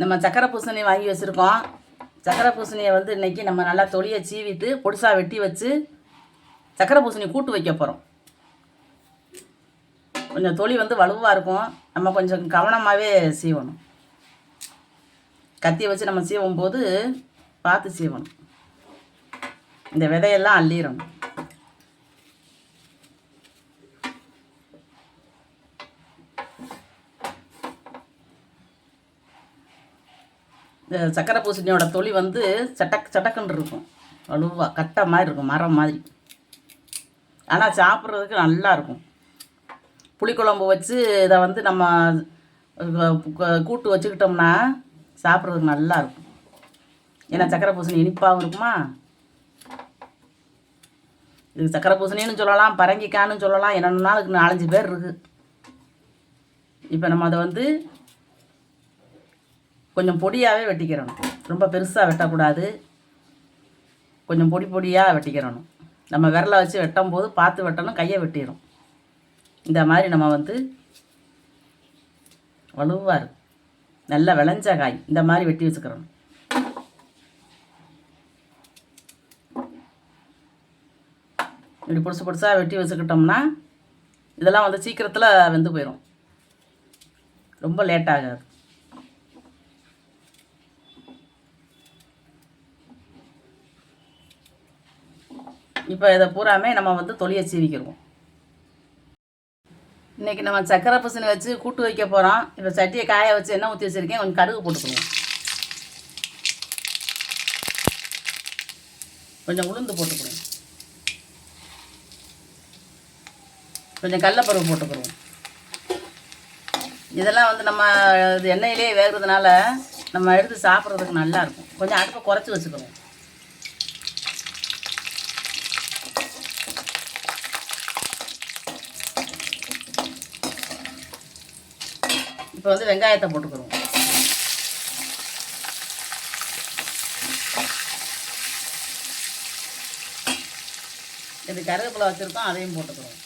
நம்ம சக்கரை பூசணி வாங்கி வச்சுருக்கோம். சக்கரை பூசணியை வந்து இன்றைக்கி நம்ம நல்லா தொலியை சீவிட்டு பொடிசாக வெட்டி வச்சு சக்கரை பூசணி கூட்டு வைக்க போகிறோம். கொஞ்சம் தொலி வந்து வலுவாக இருக்கும், நம்ம கொஞ்சம் கவனமாகவே சீவணும். கத்தியை வச்சு நம்ம சீவும் போது பார்த்து சீவணும். இந்த விதையெல்லாம் அள்ளிடணும். இந்த சக்கரை பூசணியோட தொலி வந்து சட்டக்குன்னு இருக்கும், வலுவாக கட்டை மாதிரி இருக்கும், மரம் மாதிரி. ஆனால் சாப்பிட்றதுக்கு நல்லா இருக்கும். புளிக்குழம்பு வச்சு இதை வந்து நம்ம கூட்டு வச்சுக்கிட்டோம்னா சாப்பிட்றதுக்கு நல்லா இருக்கும். ஏன்னா சக்கரை பூசணி இனிப்பாகவும் இருக்குமா. இது சக்கரை பூசணின்னு சொல்லலாம், பரங்கிக்கான்னு சொல்லலாம், என்னென்னா அதுக்கு 4-5 பேர் இருக்குது. இப்போ நம்ம அதை வந்து கொஞ்சம் பொடியாகவே வெட்டிக்கிறணும். ரொம்ப பெருசாக வெட்டக்கூடாது, கொஞ்சம் பொடியாக வெட்டிக்கிறணும். நம்ம விரலை வச்சு வெட்டும் போது பார்த்து வெட்டணும், கையை வெட்டிடும். இந்த மாதிரி நம்ம வந்து வலுவாக இருக்கும், நல்லா விளைஞ்ச காய் இந்த மாதிரி வெட்டி வச்சுக்கிறோம். இப்படி பொடிசாக வெட்டி வச்சுக்கிட்டோம்னா இதெல்லாம் வந்து சீக்கிரத்தில் வெந்து போயிடும், ரொம்ப லேட் ஆகாது. இப்போ இதை பூராமே நம்ம வந்து தொலியை சீவிக்கிறோம். இன்றைக்கி நம்ம சக்கரை பூசணி வச்சு கூட்டு வைக்க போகிறோம். இப்போ சட்டியை காய வச்சு எண்ணெய் ஊற்றி வச்சுருக்கேன், கொஞ்சம் கடுகு போட்டுக்குவோம், கொஞ்சம் உளுந்து போட்டுக்கிறோம், கொஞ்சம் கடலைப்பருப்பு போட்டுக்கிறோம். இதெல்லாம் வந்து நம்ம இது எண்ணெயிலே வேகிறதுனால நம்ம எடுத்து சாப்பிட்றதுக்கு நல்லாயிருக்கும். கொஞ்சம் அடுப்பை குறைச்சி வச்சுக்கிறோம். இப்போ வந்து வெங்காயத்தை போட்டுக்கிறோம். இது கருவேப்பிலை வச்சுருக்கோம், அதையும் போட்டுக்கிறோம்.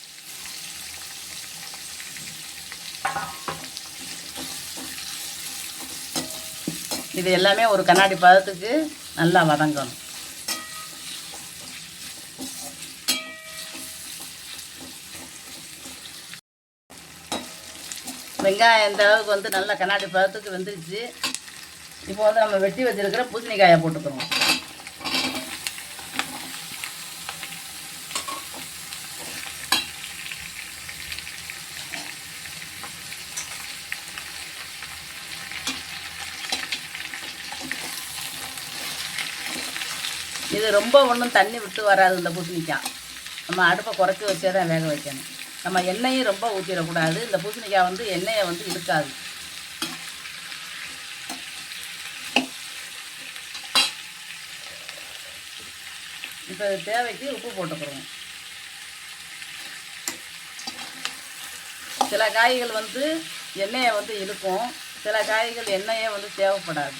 இது எல்லாமே ஒரு கண்ணாடி பதத்துக்கு நல்லா வதங்கணும். வெங்காயம் இந்த அளவுக்கு வந்து நல்லா கண்ணாடி பதத்துக்கு வெந்துருச்சு. இப்போ வந்து நம்ம வெட்டி வச்சுருக்கிற பூசணிக்காயை போட்டுக்கிறோம். இது ரொம்ப ஒன்றும் தண்ணி விட்டு வராது இந்த பூசணிக்காய். நம்ம அடுப்பை குறைச்சி வச்சே தான் வேக வைக்கணும். நம்ம எண்ணெயும் ரொம்ப ஊற்றிடக்கூடாது. இந்த பூசணிக்காய் வந்து எண்ணெயை வந்து இழுக்காது. இப்போ தேவைக்கு உப்பு போட்டுக்கிறோம். சில காய்கள் வந்து எண்ணெயை வந்து இழுக்கும், சில காய்கள் எண்ணெயே வந்து தேவைப்படாது.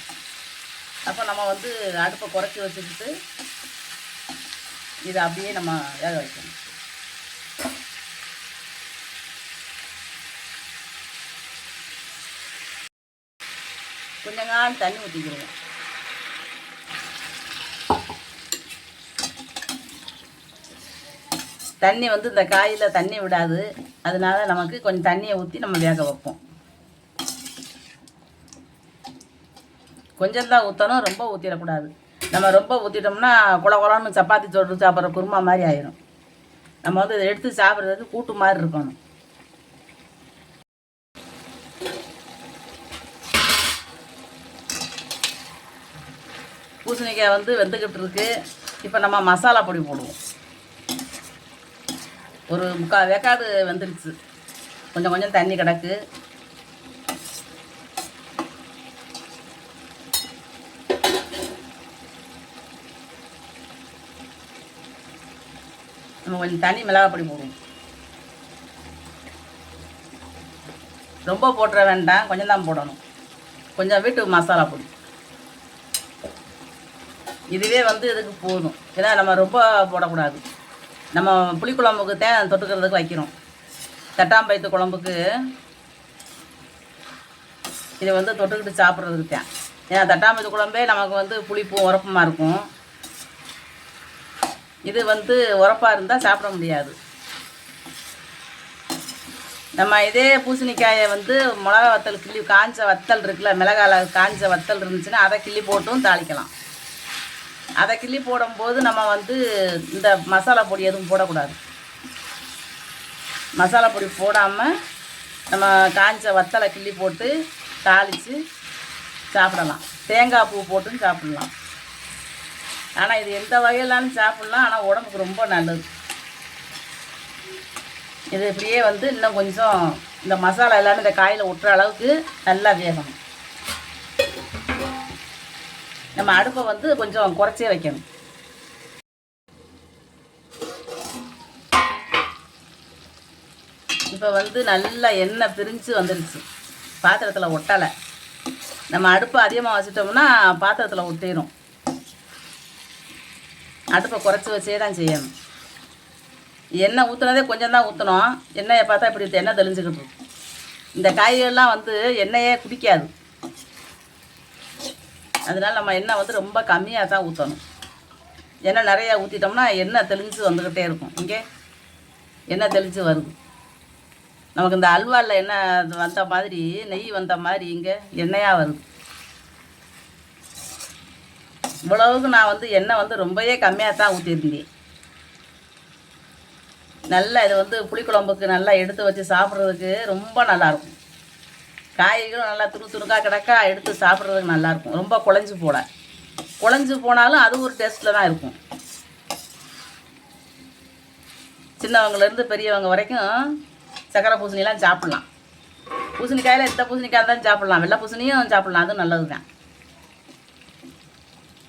அப்போ நம்ம வந்து அடுப்பை குறைச்சி வச்சுக்கிட்டு இதை அப்படியே நம்ம வேக வைக்கணும். கொஞ்சம் தண்ணி ஊற்றிக்கிடுவோம். தண்ணி வந்து இந்த காயில் தண்ணி விடாது, அதனால நமக்கு கொஞ்சம் தண்ணியை ஊற்றி நம்ம வேக வைப்போம். கொஞ்சம் தான் ஊற்றணும், ரொம்ப ஊற்றிடக்கூடாது. நம்ம ரொம்ப ஊற்றிட்டோம்னா குளன்னு சப்பாத்தி தொட்டு சாப்பிட்ற குருமா மாதிரி ஆயிரும். நம்ம வந்து இதை எடுத்து சாப்பிட்றதுக்கு கூட்டு மாதிரி இருக்கணும். பூசணிக்காய் வந்து வெந்துக்கிட்டு இருக்கு. இப்போ நம்ம மசாலா பொடி போடுவோம். ஒரு 3/4 வேக்காடு வெந்துருச்சு, கொஞ்சம் கொஞ்சம் தண்ணி கிடக்கு. நம்ம கொஞ்சம் தனி மிளகாய் பொடி போடுவோம். ரொம்ப போட்டுற வேண்டாம், கொஞ்சம் தான் போடணும். கொஞ்சம் வீட்டு மசாலா பொடி இதுவே வந்து இதுக்கு போதும். ஏன்னா நம்ம ரொம்ப போடக்கூடாது. நம்ம புளிக்குழம்புக்கு தான் தொட்டுக்கிறதுக்கு வைக்கிறோம். தட்டாம்பயித்து குழம்புக்கு இதை வந்து தொட்டுக்கிட்டு சாப்பிட்றதுக்கு தான். ஏன்னா தட்டாம்பூச்சி குழம்பே நமக்கு வந்து புளிப்பும் உரப்புமாக இருக்கும். இது வந்து உரப்பாக இருந்தால் சாப்பிட முடியாது. நம்ம இதே பூசணிக்காயை வந்து மிளகா வத்தல் கிள்ளி காஞ்ச வத்தல் இருக்குல்ல, மிளகால காஞ்ச வத்தல் இருந்துச்சுன்னா அதை கிள்ளி போட்டும் தாளிக்கலாம். அதை கிள்ளி போடும்போது நம்ம வந்து இந்த மசாலா பொடி எதுவும் போடக்கூடாது. மசாலா பொடி போடாமல் நம்ம காஞ்ச வத்தலை கிள்ளி போட்டு தாளித்து சாப்பிடலாம். தேங்காய் பூ போட்டும் சாப்பிட்லாம். ஆனால் இது எந்த வகையிலாலும் சாப்பிட்லாம். ஆனால் உடம்புக்கு ரொம்ப நல்லது. இது இப்படியே வந்து இன்னும் கொஞ்சம் இந்த மசாலா எல்லாமே இந்த காயில் ஒட்டுற அளவுக்கு நல்லா வேகணும். நம்ம அடுப்பை வந்து கொஞ்சம் குறைச்சே வைக்கணும். இப்போ வந்து நல்லா எண்ணெய் பிரிஞ்சு வந்துடுச்சு, பாத்திரத்தில் ஒட்டலை. நம்ம அடுப்பை அதிகமாக வச்சுட்டோம்னா பாத்திரத்தில் ஒட்டிடும். அடுப்பை குறைச்சி வச்சே தான் செய்யணும். எண்ணெய் ஊற்றுனதே கொஞ்சம் தான் ஊற்றணும். எண்ணெயை பார்த்தா இப்படி எண்ணெய் தெளிஞ்சுக்கிட்டு இருக்கும். இந்த காய்கறிலாம் வந்து எண்ணெயே குடிக்காது. அதனால் நம்ம எண்ணெய் வந்து ரொம்ப கம்மியாக தான் ஊற்றணும். எண்ணெய் நிறையா ஊற்றிட்டோம்னா எண்ணெய் தெளிஞ்சு வந்துக்கிட்டே இருக்கும். இங்கே எண்ணெய் தெளிஞ்சு வருது. நமக்கு இந்த அல்வாவில் எண்ணெய் வந்த மாதிரி, நெய் வந்த மாதிரி இங்கே எண்ணெயாக வருது. இவ்வளவுக்கு நான் வந்து எண்ணெய் வந்து ரொம்பவே கம்மியாக தான் ஊற்றிருந்தேன். நல்லா இது வந்து புளிக்குழம்புக்கு நல்லா எடுத்து வச்சு சாப்பிட்றதுக்கு ரொம்ப நல்லாயிருக்கும். காய்களும் நல்லா துணுக்காக கிடக்கா எடுத்து சாப்பிட்றதுக்கு நல்லாயிருக்கும். ரொம்ப குழஞ்சி போனாலும் அது ஒரு டேஸ்ட்டில் தான் இருக்கும். சின்னவங்கலேருந்து பெரியவங்க வரைக்கும் சக்கரை பூசணிலாம் சாப்பிட்லாம். பூசணிக்காயில் எந்த பூசணிக்காய் இருந்தாலும் சாப்பிட்லாம். வெள்ளை பூசணியும் சாப்பிட்லாம், அதுவும் நல்லது தான்.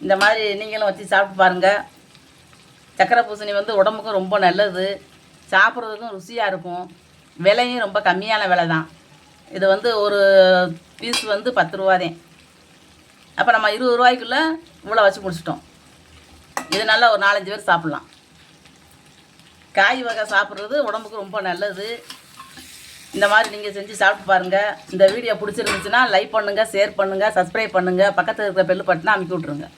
இந்த மாதிரி நீங்களும் வச்சு சாப்பிட்டு பாருங்கள். சக்கரை பூசணி வந்து உடம்புக்கும் ரொம்ப நல்லது, சாப்பிட்றதுக்கும் ருசியாக இருக்கும். விலையும் ரொம்ப கம்மியான விலை தான். இது வந்து ஒரு பீஸ் வந்து 10 ரூபாதேன். அப்போ நம்ம 20 ரூபாய்க்குள்ளே இவ்வளோ வச்சு முடிச்சிட்டோம். இது நல்லா ஒரு 4-5 பேர் சாப்பிட்லாம். காய் வகை சாப்பிட்றது உடம்புக்கு ரொம்ப நல்லது. இந்த மாதிரி நீங்கள் செஞ்சு சாப்பிட்டு பாருங்கள். இந்த வீடியோ பிடிச்சிருந்துச்சுன்னா லைக் பண்ணுங்கள், ஷேர் பண்ணுங்கள், சப்ஸ்கிரைப் பண்ணுங்கள், பக்கத்தில் இருக்கிற பெல் பட்டனை அமைக்கி விட்ருங்க.